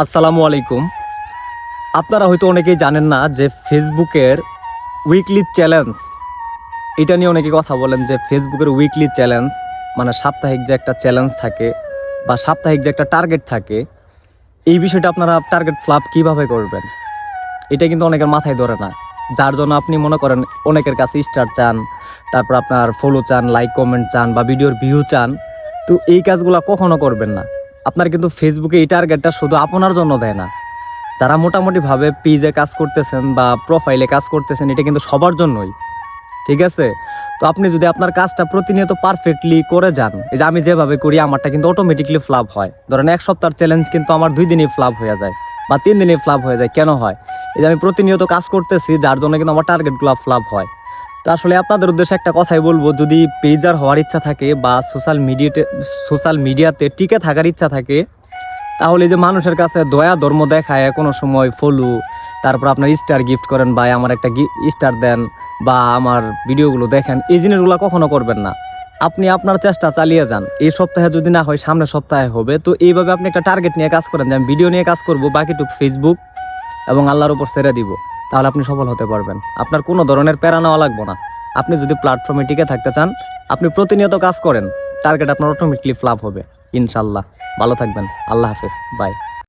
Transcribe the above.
আসসালামু আলাইকুম। আপনারা হয়তো অনেকেই জানেন না যে ফেসবুকের উইকলি চ্যালেঞ্জ, এটা নিয়ে অনেকে কথা বলেন যে ফেসবুকের উইকলি চ্যালেঞ্জ মানে সাপ্তাহিক যে একটা চ্যালেঞ্জ থাকে বা সাপ্তাহিক যে একটা টার্গেট থাকে, এই বিষয়টা আপনারা টার্গেট ফ্লাপ কিভাবে করবেন, এটা কিন্তু অনেকের মাথায় ধরে না। যার জন্য আপনি মনে করেন অনেকের কাছে স্টার চান, তারপর আপনার ফলো চান, লাইক কমেন্ট চান বা ভিডিওর ভিউ চান। তো এই কাজগুলো কখনো করবেন না। আপনার কিন্তু ফেসবুকে এই টার্গেটটা শুধু আপনার জন্য দেয় না। যারা মোটামুটিভাবে পেজে কাজ করতেছেন বা প্রোফাইলে কাজ করতেছেন, এটা কিন্তু সবার জন্যই, ঠিক আছে? তো আপনি যদি আপনার কাজটা প্রতিনিয়ত পারফেক্টলি করে যান, এই যে আমি যেভাবে করি আমারটা কিন্তু অটোমেটিকলি ফ্লাপ হয়। ধরেন এক সপ্তাহের চ্যালেঞ্জ কিন্তু আমার 2 দিনই ফ্লাপ হয়ে যায় বা 3 দিনই ফ্লাপ হয়ে যায়। কেন হয়? এই যে আমি প্রতিনিয়ত কাজ করতেছি, যার জন্য কিন্তু আমার টার্গেটগুলো ফ্লাপ হয়। তো আসলে আপনাদের উদ্দেশ্যে একটা কথাই বলবো, যদি পেজার হওয়ার ইচ্ছা থাকে বা সোশ্যাল মিডিয়াতে টিকে থাকার ইচ্ছা থাকে, তাহলে যে মানুষের কাছে দয়া ধর্ম দেখায় কোনো সময় ফলো, তারপর আপনার স্টার গিফট করেন, বা আমার একটা স্টার দেন বা আমার ভিডিওগুলো দেখেন, এই জিনিসগুলো কখনো করবেন না। আপনি আপনার চেষ্টা চালিয়ে যান। এই সপ্তাহে যদি না হয় সামনের সপ্তাহে হবে। তো এইভাবে আপনি একটা টার্গেট নিয়ে কাজ করেন যে আমি ভিডিও নিয়ে কাজ করব, বাকিটুকু ফেসবুক এবং আল্লাহর উপর ছেড়ে দিব। তাহলে আপনি সফল হতে পারবেন। আপনার কোনো ধরনের প্যারা নেওয়া লাগবে না। আপনি যদি প্ল্যাটফর্মে টিকে থাকতে চান, আপনি প্রতিনিয়ত কাজ করেন, টার্গেট আপনার অটোমেটিকলি ফ্লাপ হবে ইনশাল্লাহ। ভালো থাকবেন। আল্লাহ হাফেজ। বাই।